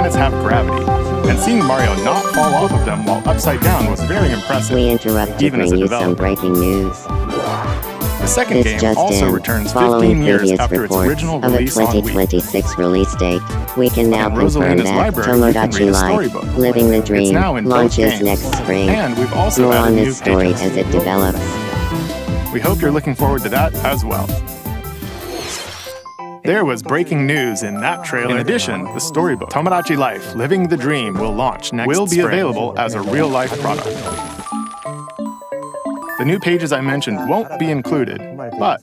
flies have gravity, and seeing Mario not fall off of them while upside down was very impressive. We interrupt to even as bring a you some developer. breaking news. The second This game just also in, returns following 15 years previous after its reports original of a release on Wii. 2026 release date, we can now In confirm Rosalina's that library, you can read Tomodachi a Life, storybook. Living the Dream, now in both launches games. next spring. And we've also More added on new this story pages. as it develops. We hope you're looking forward to that as well. There was breaking news in that trailer. In addition, the storybook, Tomodachi Life, Living the Dream, will launch next spring. Will be available as a real-life product. The new pages I mentioned won't be included, but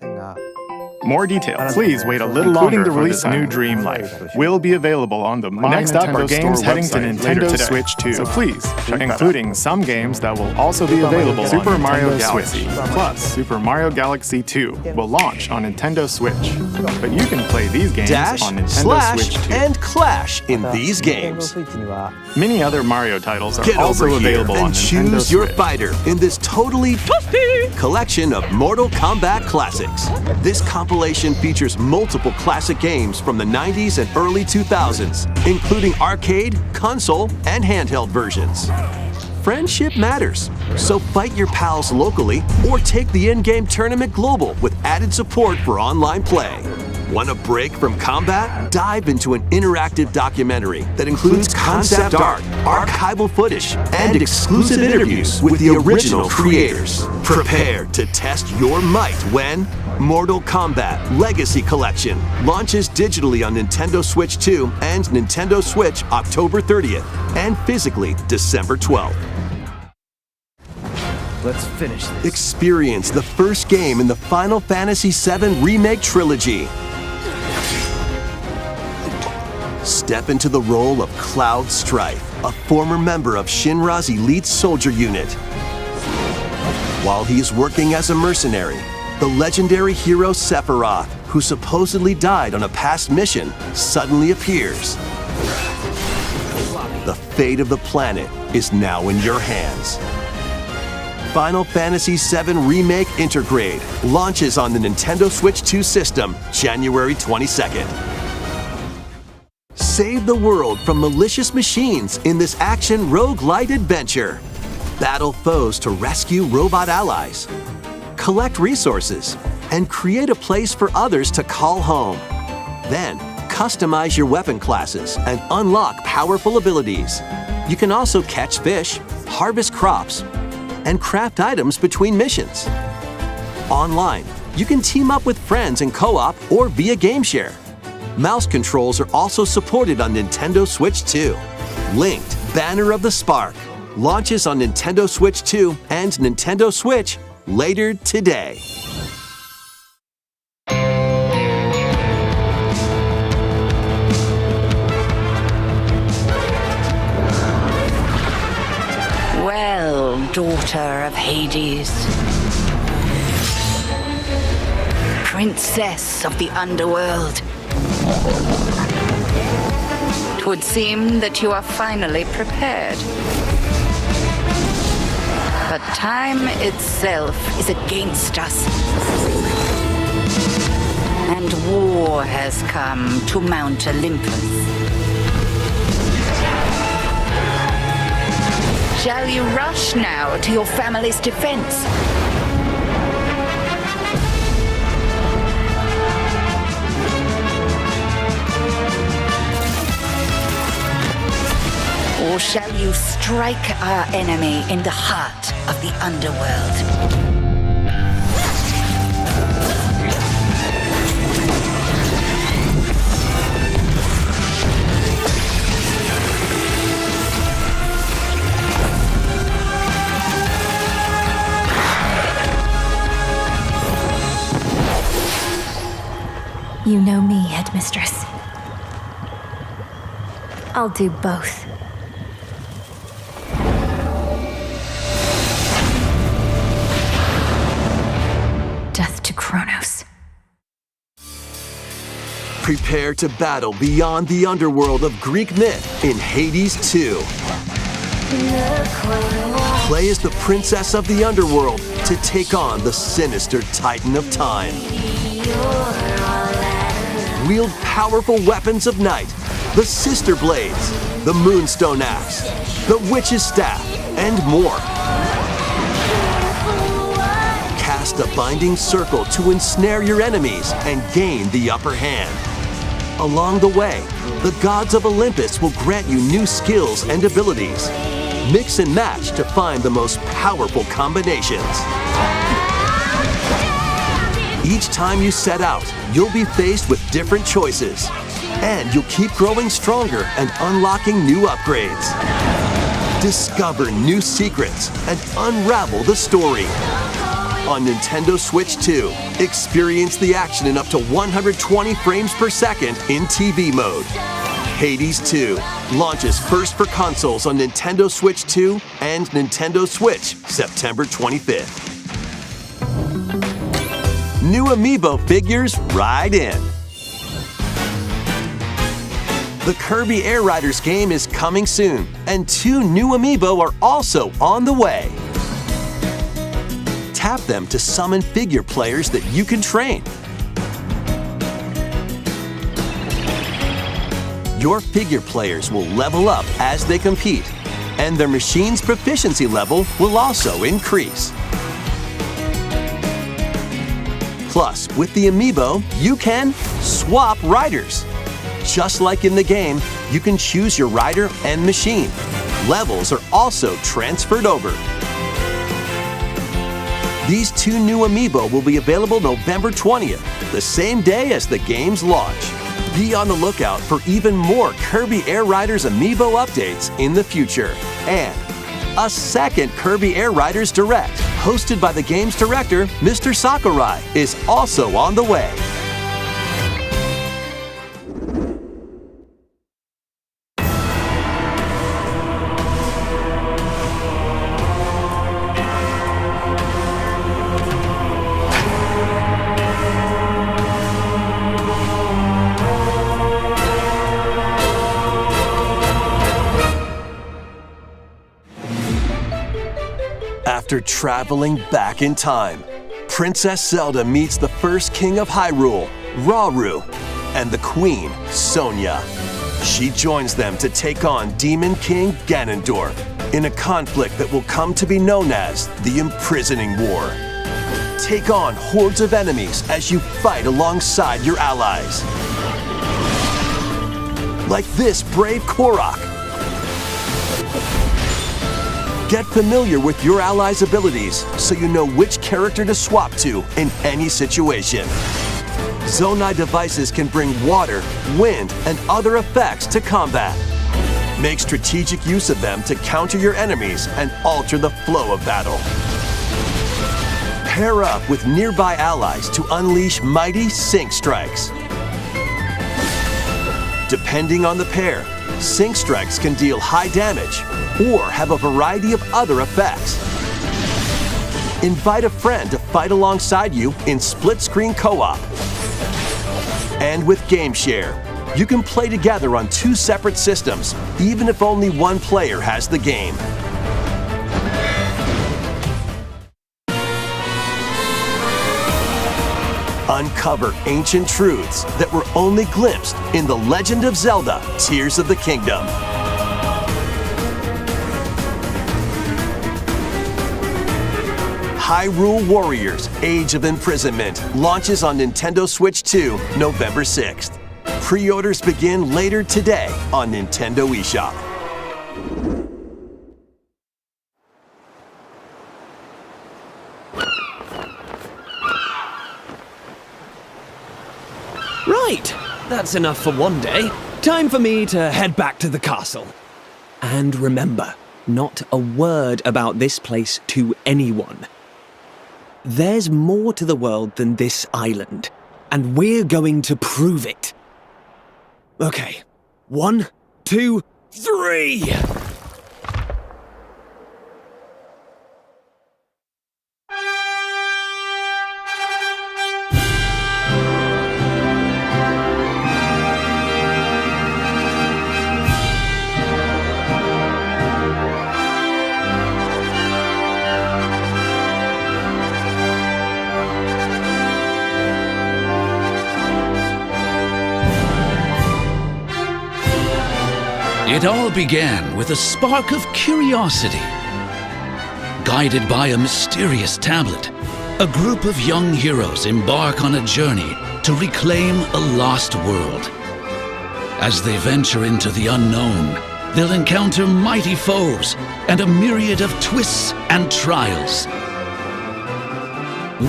more details. Please wait a little longer. Including the release of New Dream Life will be available on the My Next up are games heading to Nintendo Switch 2. So please, including some games that will also be available Super on Mario Nintendo Galaxy. Switch. Plus, Super Mario Galaxy 2 will launch on Nintendo Switch. But you can play these games Dash, on Nintendo slash, Switch 2. and clash in these games. Many other Mario titles are Get also over here available on and Nintendo choose your Switch. fighter in this totally collection of Mortal Kombat classics. This compilation features multiple classic games from the 90s and early 2000s, including arcade, console, and handheld versions. Friendship matters, so fight your pals locally or take the in-game tournament global with added support for online play. Want a break from combat? Dive into an interactive documentary that includes concept art, archival footage, and exclusive interviews with the original creators. Prepare to test your might when Mortal Kombat Legacy Collection launches digitally on Nintendo Switch 2 and Nintendo Switch October 30th and physically December 12th. Let's finish this. Experience the first game in the Final Fantasy VII Remake Trilogy. Step into the role of Cloud Strife, a former member of Shinra's elite soldier unit. While he is working as a mercenary, the legendary hero Sephiroth, who supposedly died on a past mission, suddenly appears. The fate of the planet is now in your hands. Final Fantasy VII Remake Intergrade launches on the Nintendo Switch 2 system January 22nd. Save the world from malicious machines in this action roguelite adventure. Battle foes to rescue robot allies. Collect resources and create a place for others to call home. Then, customize your weapon classes and unlock powerful abilities. You can also catch fish, harvest crops, and craft items between missions. Online, you can team up with friends in co-op or via game share. Mouse controls are also supported on Nintendo Switch 2. Linked Banner of the Spark launches on Nintendo Switch 2 and Nintendo Switch later today. Well, daughter of Hades, princess of the underworld, 'twould seem that you are finally prepared. But time itself is against us, and war has come to Mount Olympus. Shall you rush now to your family's defense? Or shall you strike our enemy in the heart of the underworld? You know me, Headmistress. I'll do both. Death to Kronos. Prepare to battle beyond the underworld of Greek myth in Hades 2. Play as the princess of the underworld to take on the sinister Titan of Time. Wield powerful weapons of night the Sister Blades, the Moonstone Axe, the Witch's Staff, and more. Cast a binding circle to ensnare your enemies and gain the upper hand. Along the way, the gods of Olympus will grant you new skills and abilities. Mix and match to find the most powerful combinations. Each time you set out, you'll be faced with different choices. And you'll keep growing stronger and unlocking new upgrades. Discover new secrets and unravel the story. On Nintendo Switch 2, experience the action in up to 120 frames per second in TV mode. Hades 2 launches first for consoles on Nintendo Switch 2 and Nintendo Switch September 25th. New Amiibo figures ride in. The Kirby Air Riders game is coming soon, and 2 new Amiibo are also on the way. Tap them to summon figure players that you can train. Your figure players will level up as they compete, and their machine's proficiency level will also increase. Plus, with the Amiibo, you can swap riders. Just like in the game, you can choose your rider and machine. Levels are also transferred over. These 2 new Amiibo will be available November 20th, the same day as the game's launch. Be on the lookout for even more Kirby Air Riders Amiibo updates in the future. And a second Kirby Air Riders Direct, hosted by the game's director, Mr. Sakurai, is also on the way. After traveling back in time, Princess Zelda meets the first king of Hyrule, Rauru, and the queen, Sonia. She joins them to take on Demon King Ganondorf in a conflict that will come to be known as the Imprisoning War. Take on hordes of enemies as you fight alongside your allies. Like this brave Korok. Get familiar with your allies' abilities so you know which character to swap to in any situation. Zonai devices can bring water, wind, and other effects to combat. Make strategic use of them to counter your enemies and alter the flow of battle. Pair up with nearby allies to unleash mighty sync strikes. Depending on the pair, sync strikes can deal high damage or have a variety of other effects. Invite a friend to fight alongside you in split-screen co-op. And with Game Share, you can play together on 2 separate systems, even if only one player has the game. Uncover ancient truths that were only glimpsed in The Legend of Zelda: Tears of the Kingdom. Hyrule Warriors: Age of Imprisonment launches on Nintendo Switch 2 November 6th. Pre-orders begin later today on Nintendo eShop. Right, that's enough for one day. Time for me to head back to the castle. And remember, not a word about this place to anyone. There's more to the world than this island, and we're going to prove it. Okay, 1, 2, 3! It all began with a spark of curiosity. Guided by a mysterious tablet, a group of young heroes embark on a journey to reclaim a lost world. As they venture into the unknown, they'll encounter mighty foes and a myriad of twists and trials.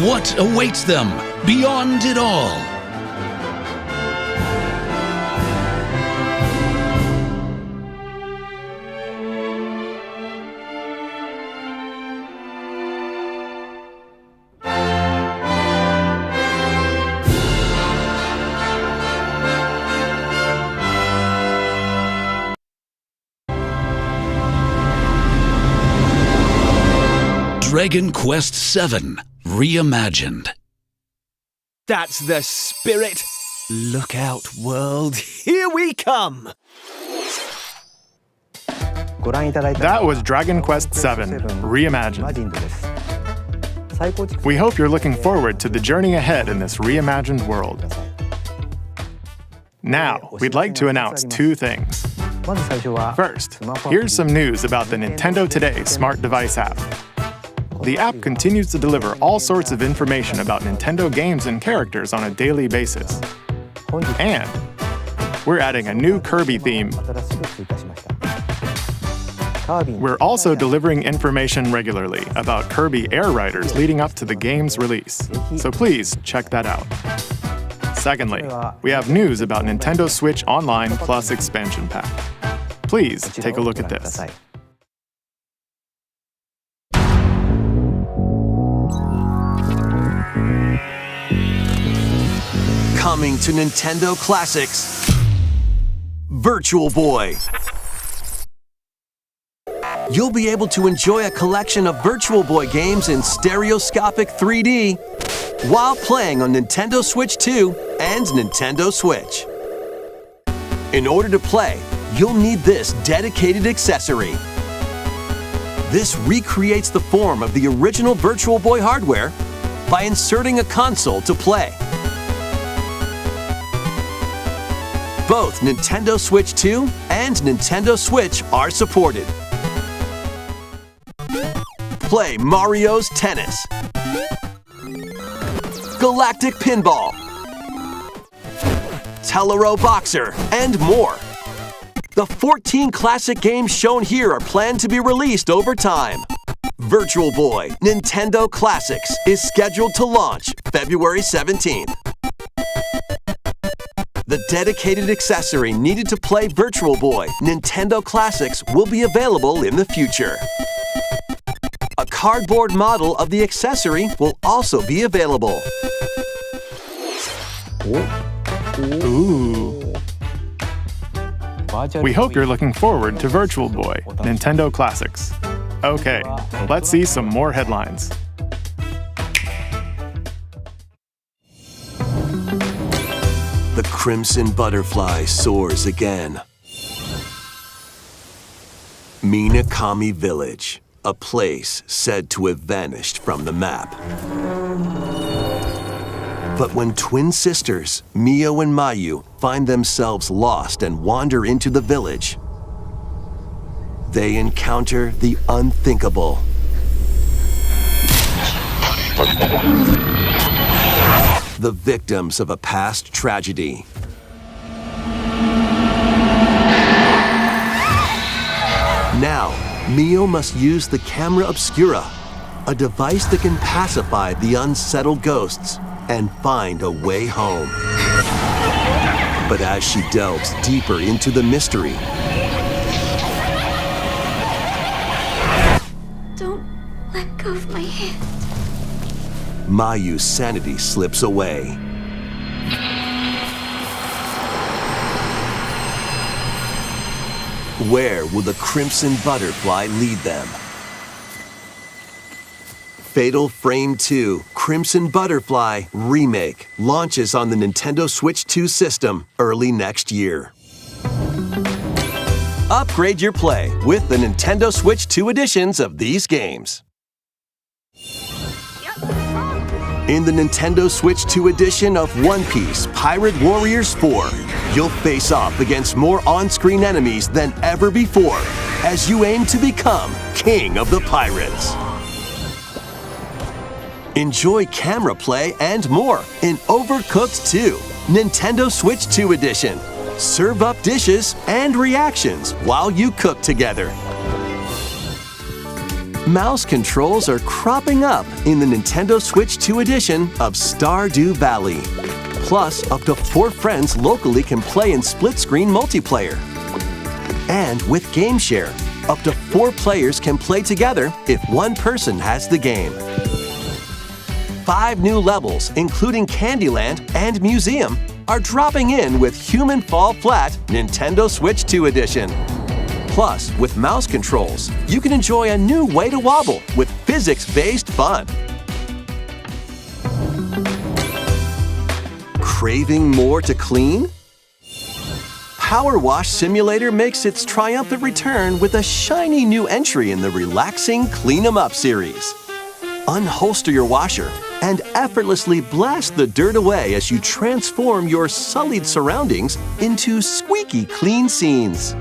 What awaits them beyond it all? Dragon Quest VII Reimagined. That's the spirit. Look out, world. Here we come. That was Dragon Quest VII Reimagined. We hope you're looking forward to the journey ahead in this reimagined world. Now, we'd like to announce two things. First, here's some news about the Nintendo Today smart device app. The app continues to deliver all sorts of information about Nintendo games and characters on a daily basis. And we're adding a new Kirby theme. We're also delivering information regularly about Kirby Air Riders leading up to the game's release, so please check that out. Secondly, we have news about Nintendo Switch Online Plus Expansion Pack. Please take a look at this. Coming to Nintendo Classics, Virtual Boy. You'll be able to enjoy a collection of Virtual Boy games in stereoscopic 3D while playing on Nintendo Switch 2 and Nintendo Switch. In order to play, you'll need this dedicated accessory. This recreates the form of the original Virtual Boy hardware by inserting a console to play. Both Nintendo Switch 2 and Nintendo Switch are supported. Play Mario's Tennis, Galactic Pinball, Telero Boxer, and more. The 14 classic games shown here are planned to be released over time. Virtual Boy Nintendo Classics is scheduled to launch February 17th. The dedicated accessory needed to play Virtual Boy Nintendo Classics will be available in the future. A cardboard model of the accessory will also be available. Ooh. We hope you're looking forward to Virtual Boy Nintendo Classics. Okay, let's see some more headlines. The Crimson Butterfly soars again. Minakami Village, a place said to have vanished from the map. But when twin sisters, Mio and Mayu, find themselves lost and wander into the village, they encounter the unthinkable. The victims of a past tragedy. Now, Mio must use the camera obscura, a device that can pacify the unsettled ghosts and find a way home. But as she delves deeper into the mystery, Don't let go of my hand. Mayu's sanity slips away. Where will the Crimson Butterfly lead them? Fatal Frame 2 Crimson Butterfly Remake launches on the Nintendo Switch 2 system early next year. Upgrade your play with the Nintendo Switch 2 editions of these games. In the Nintendo Switch 2 edition of One Piece Pirate Warriors 4, you'll face off against more on-screen enemies than ever before as you aim to become King of the Pirates. Enjoy camera play and more in Overcooked 2, Nintendo Switch 2 edition. Serve up dishes and reactions while you cook together. Mouse controls are cropping up in the Nintendo Switch 2 edition of Stardew Valley. Plus, up to 4 friends locally can play in split-screen multiplayer. And with Game Share, up to 4 players can play together if one person has the game. 5 new levels, including Candyland and Museum, are dropping in with Human Fall Flat Nintendo Switch 2 edition. Plus, with mouse controls, you can enjoy a new way to wobble with physics-based fun. Craving more to clean? Power Wash Simulator makes its triumphant return with a shiny new entry in the relaxing Clean 'em Up series. Unholster your washer and effortlessly blast the dirt away as you transform your sullied surroundings into squeaky clean scenes.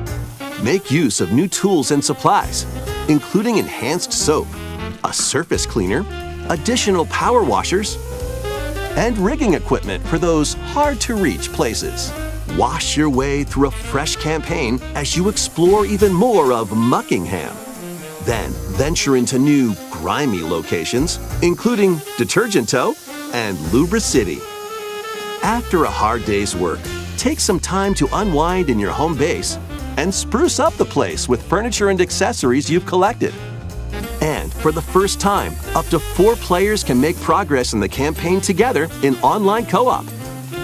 Make use of new tools and supplies, including enhanced soap, a surface cleaner, additional power washers, and rigging equipment for those hard-to-reach places. Wash your way through a fresh campaign as you explore even more of Muckingham. Then venture into new, grimy locations, including Detergento and Lubra City. After a hard day's work, take some time to unwind in your home base and spruce up the place with furniture and accessories you've collected. And for the first time, up to 4 players can make progress in the campaign together in online co-op,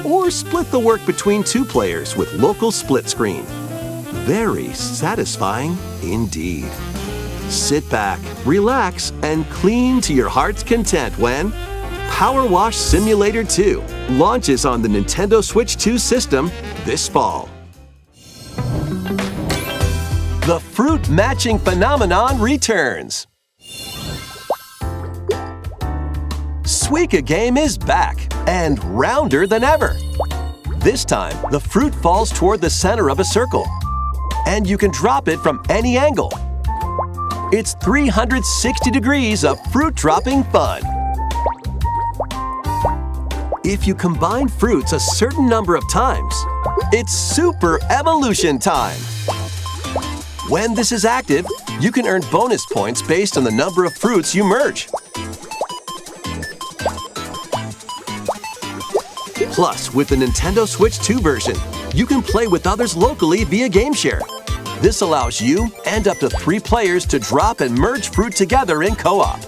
or split the work between 2 players with local split screen. Very satisfying indeed. Sit back, relax, and clean to your heart's content when Power Wash Simulator 2 launches on the Nintendo Switch 2 system this fall. The fruit matching phenomenon returns. Suika game is back and rounder than ever. This time, the fruit falls toward the center of a circle, and you can drop it from any angle. It's 360 degrees of fruit dropping fun. If you combine fruits a certain number of times, it's super evolution time. When this is active, you can earn bonus points based on the number of fruits you merge. Plus, with the Nintendo Switch 2 version, you can play with others locally via Game Share. This allows you and up to 3 players to drop and merge fruit together in co-op.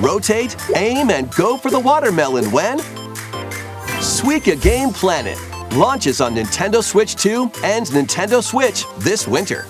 Rotate, aim, and go for the watermelon when Suika Game Planet launches on Nintendo Switch 2 and Nintendo Switch this winter.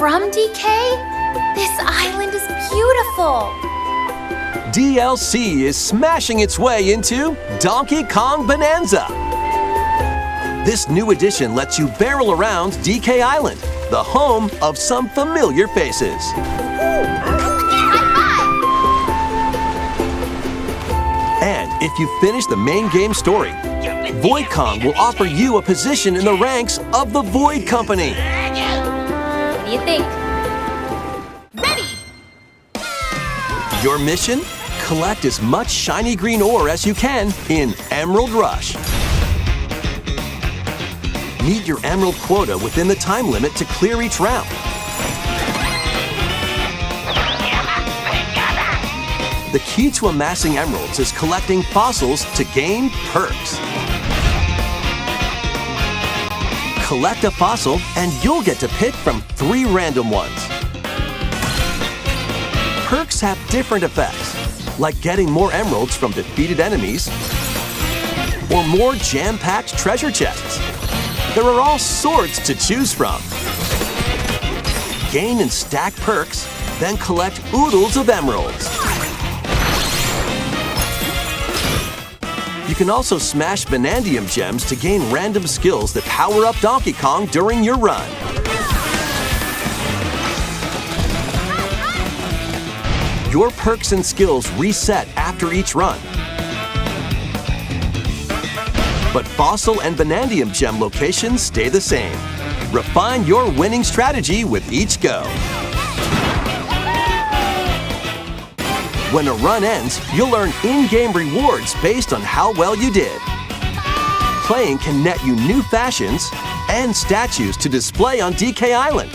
from DK? This island is beautiful. DLC is smashing its way into Donkey Kong Bonanza. This new edition lets you barrel around DK Island, the home of some familiar faces. And if you finish the main game story, Void Kong will offer you a position in the ranks of the Void Company. What do you think? Your mission? Collect as much shiny green ore as you can in Emerald Rush. Meet your emerald quota within the time limit to clear each round. The key to amassing emeralds is collecting fossils to gain perks. Collect a fossil and you'll get to pick from 3 random ones. Perks have different effects, like getting more emeralds from defeated enemies or more jam-packed treasure chests. There are all sorts to choose from. Gain and stack perks, then collect oodles of emeralds. You can also smash Vanadium gems to gain random skills that power up Donkey Kong during your run. Your perks and skills reset after each run. But Fossil and Vanadium gem locations stay the same. Refine your winning strategy with each go. When a run ends, you'll earn in-game rewards based on how well you did. Playing can net you new fashions and statues to display on DK Island.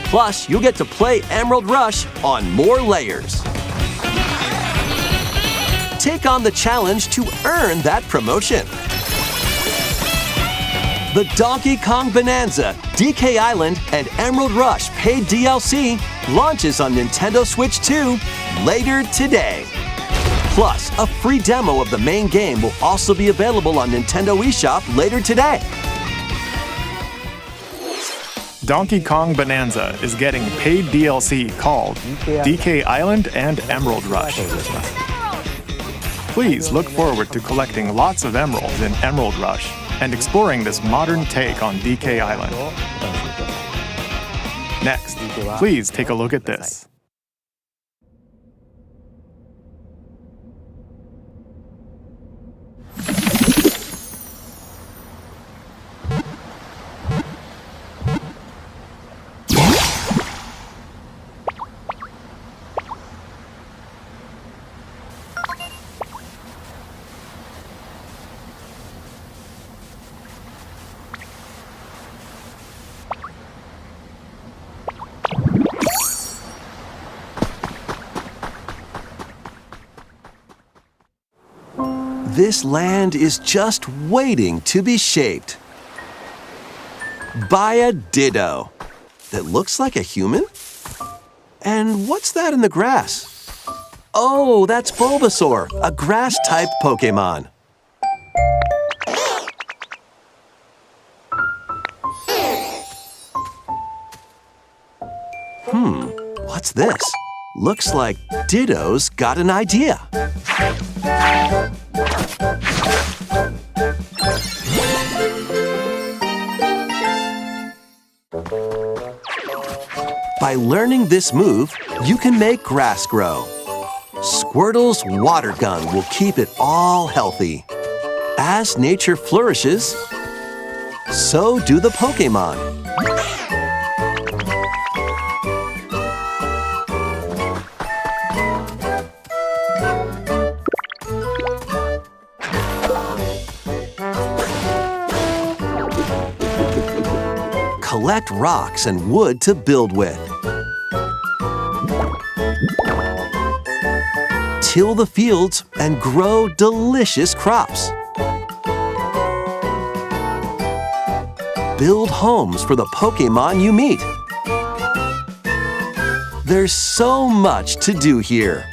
Plus, you'll get to play Emerald Rush on more layers. Take on the challenge to earn that promotion. The Donkey Kong Bonanza, DK Island, and Emerald Rush paid DLC launches on Nintendo Switch 2 later today. Plus, a free demo of the main game will also be available on Nintendo eShop later today. Donkey Kong Bonanza is getting paid DLC called DK Island and Emerald Rush. Please look forward to collecting lots of emeralds in Emerald Rush and exploring this modern take on DK Island. Next, please take a look at this. This land is just waiting to be shaped by a Ditto that looks like a human? And what's that in the grass? Oh, that's Bulbasaur, a grass-type Pokémon. What's this? Looks like Ditto's got an idea. By learning this move, you can make grass grow. Squirtle's water gun will keep it all healthy. As nature flourishes, so do the Pokémon. Collect rocks and wood to build with. Till the fields and grow delicious crops. Build homes for the Pokémon you meet. There's so much to do here.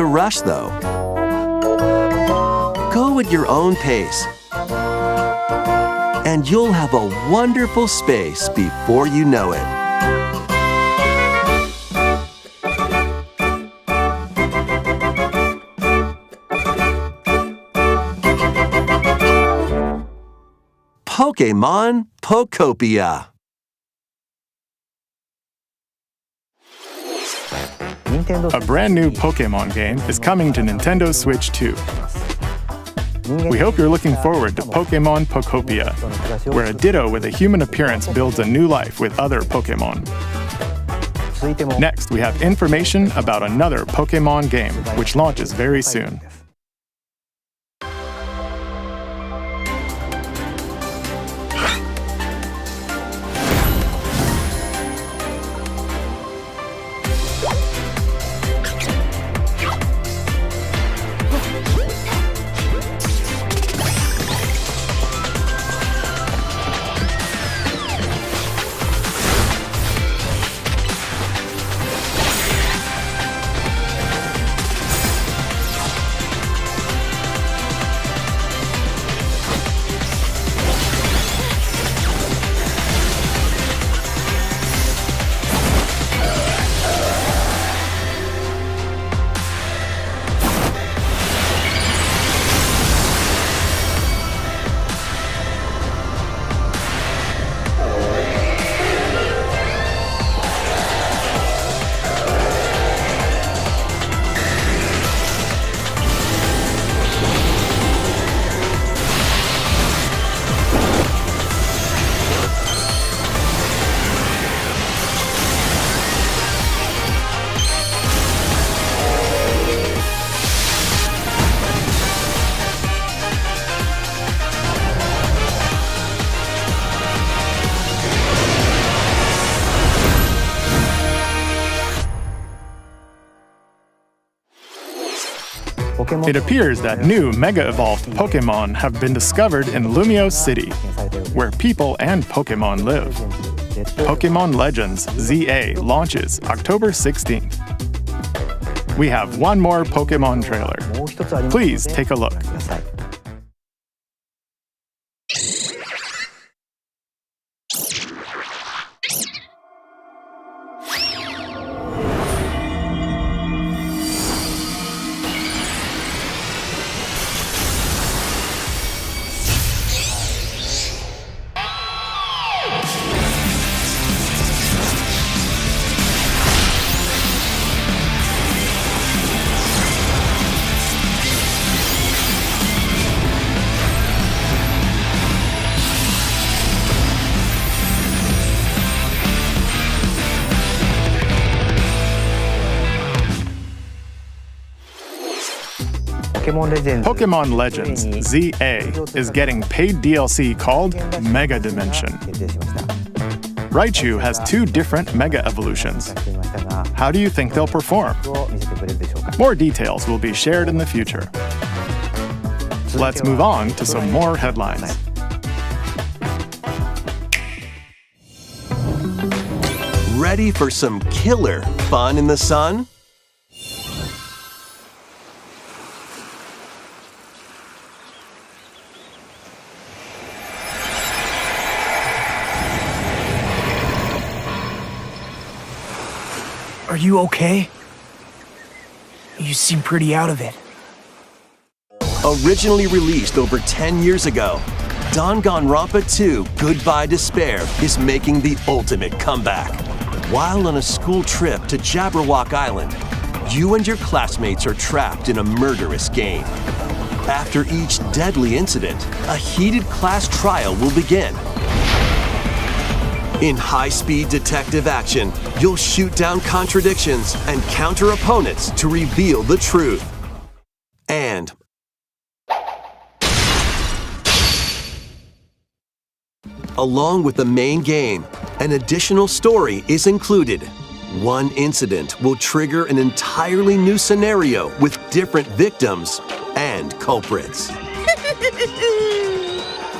to rush, though. Go at your own pace, and you'll have a wonderful space before you know it. Pokémon Pokopia. A brand new Pokémon game is coming to Nintendo Switch 2. We hope you're looking forward to Pokémon Pokopia, where a Ditto with a human appearance builds a new life with other Pokémon. Next, we have information about another Pokémon game, which launches very soon. It appears that new Mega-Evolved Pokémon have been discovered in Lumio City, where people and Pokémon live. Pokémon Legends ZA launches October 16th. We have one more Pokémon trailer. Please take a look. Pokémon Legends ZA is getting paid DLC called Mega Dimension. Raichu has 2 different Mega Evolutions. How do you think they'll perform? More details will be shared in the future. Let's move on to some more headlines. Ready for some killer fun in the sun? Are you okay? You seem pretty out of it. Originally released over 10 years ago, Danganronpa 2 Goodbye Despair is making the ultimate comeback. While on a school trip to Jabberwock Island, you and your classmates are trapped in a murderous game. After each deadly incident, a heated class trial will begin. In high-speed detective action, you'll shoot down contradictions and counter opponents to reveal the truth. And along with the main game, an additional story is included. One incident will trigger an entirely new scenario with different victims and culprits.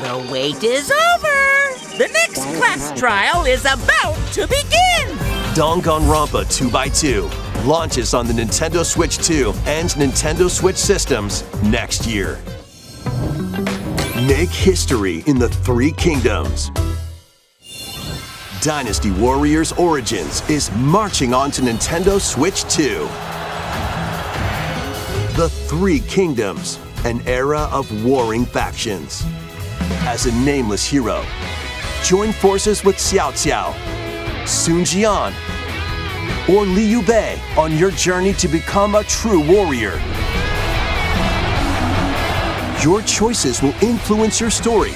The wait is over! The next class trial is about to begin! Danganronpa 2x2 launches on the Nintendo Switch 2 and Nintendo Switch systems next year. Make history in the Three Kingdoms. Dynasty Warriors Origins is marching on to Nintendo Switch 2. The Three Kingdoms, an era of warring factions. As a nameless hero, join forces with Xiao Xiao, Sun Jian, or Liu Bei on your journey to become a true warrior. Your choices will influence your story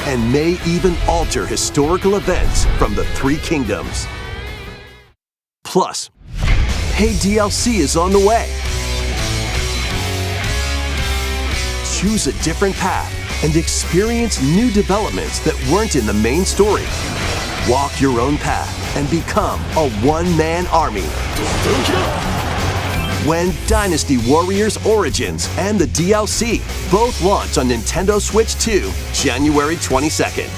and may even alter historical events from the Three Kingdoms. Plus, paid DLC is on the way. Choose a different path and experience new developments that weren't in the main story. Walk your own path and become a one-man army. When Dynasty Warriors Origins and the DLC both launch on Nintendo Switch 2, January 22nd.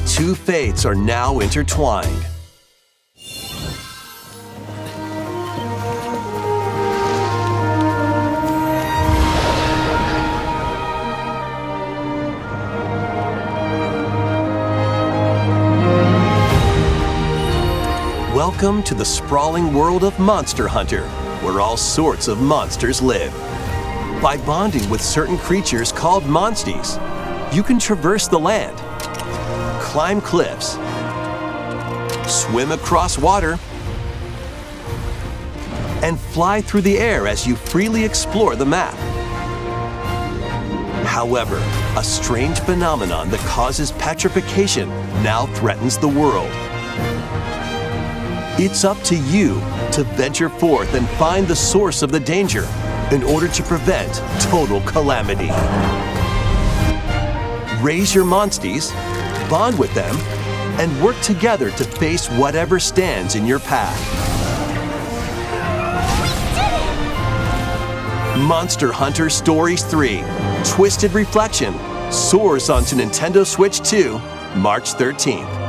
Two fates are now intertwined. Welcome to the sprawling world of Monster Hunter, where all sorts of monsters live. By bonding with certain creatures called monsties, you can traverse the land, climb cliffs, swim across water, and fly through the air as you freely explore the map. However, a strange phenomenon that causes petrification now threatens the world. It's up to you to venture forth and find the source of the danger in order to prevent total calamity. Raise your monsties, bond with them, and work together to face whatever stands in your path. Monster Hunter Stories 3: Twisted Reflection soars onto Nintendo Switch 2, March 13th.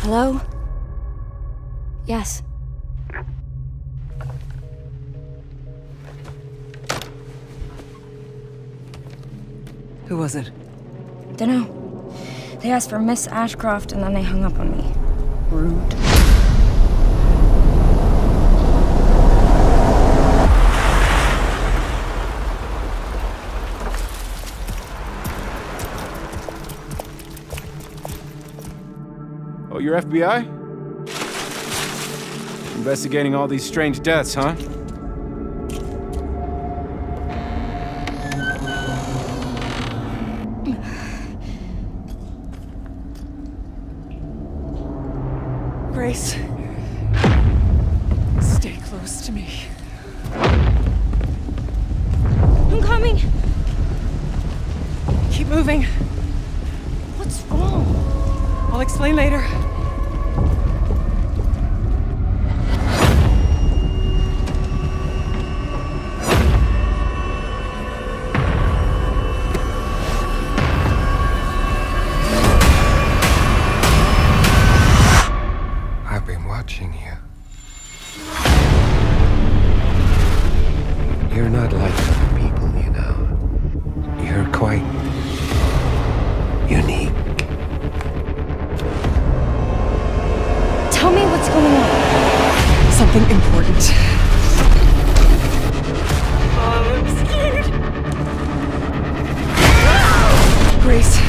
Hello? Yes. Who was it? Dunno. They asked for Miss Ashcroft and then they hung up on me. Rude. Oh, you're FBI? Investigating all these strange deaths, huh? Grace, stay close to me. I'm coming! Keep moving. What's wrong? I'll explain later. You're not like other people, you know. You're quite unique. Tell me what's going on. Something important. I'm scared. Grace.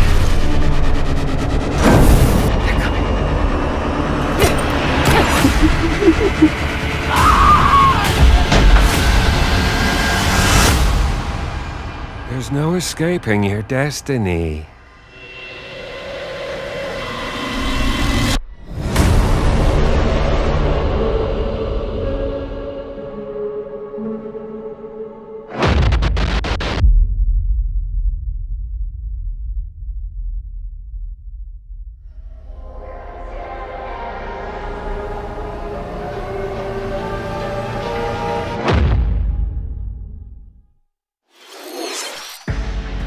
There's no escaping your destiny.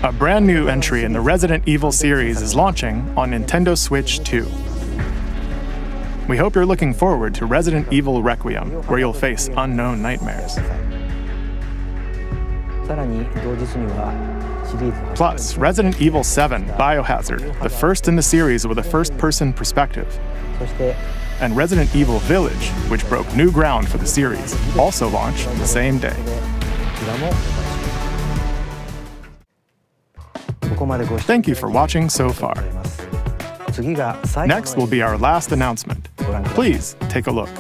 A brand new entry in the Resident Evil series is launching on Nintendo Switch 2. We hope you're looking forward to Resident Evil Requiem, where you'll face unknown nightmares. Plus, Resident Evil 7 Biohazard, the first in the series with a first-person perspective. And Resident Evil Village, which broke new ground for the series, also launched the same day. Thank you for watching so far. Next will be our last announcement. Please take a look.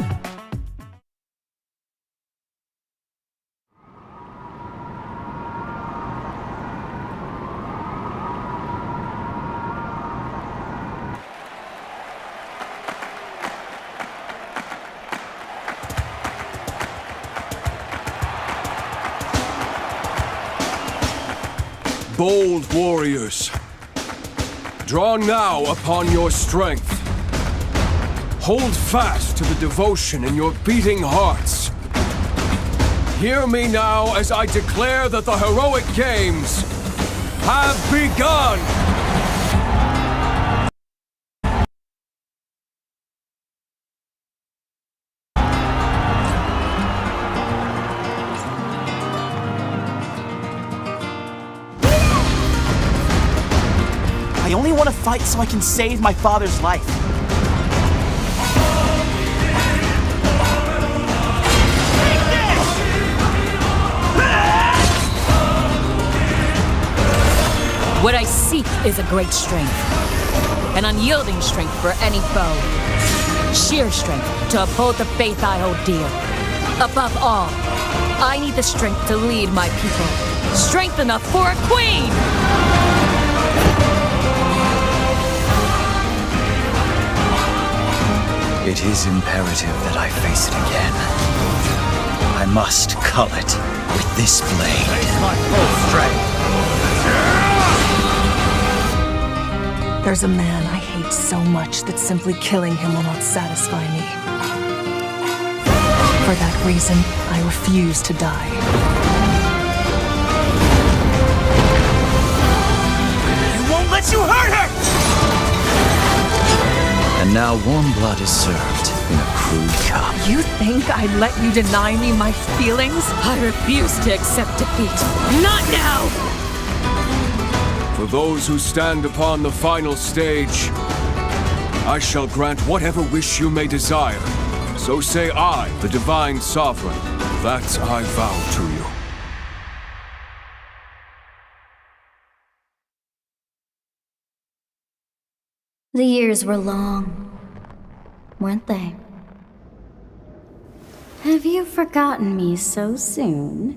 Bold warriors, draw now upon your strength. Hold fast to the devotion in your beating hearts. Hear me now as I declare that the heroic games have begun! I only want to fight so I can save my father's life. What I seek is a great strength. An unyielding strength for any foe. Sheer strength to uphold the faith I hold dear. Above all, I need the strength to lead my people. Strength enough for a queen! It is imperative that I face it again. I must cull it with this blade. Face my full strength. There's a man I hate so much that simply killing him will not satisfy me. For that reason, I refuse to die. I won't let you hurt her! And now warm blood is served in a crude cup. You think I'd let you deny me my feelings? I refuse to accept defeat. Not now! For those who stand upon the final stage, I shall grant whatever wish you may desire. So say I, the Divine Sovereign, that I vow to you. The years were long, weren't they? Have you forgotten me so soon?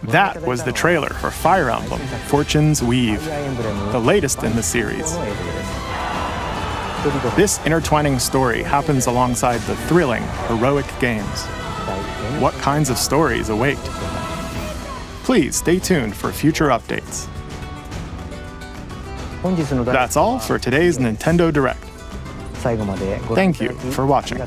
That was the trailer for Fire Emblem Fortune's Weave, the latest in the series. This intertwining story happens alongside the thrilling, heroic games. What kinds of stories await? Please stay tuned for future updates. That's all for today's Nintendo Direct. Thank you for watching.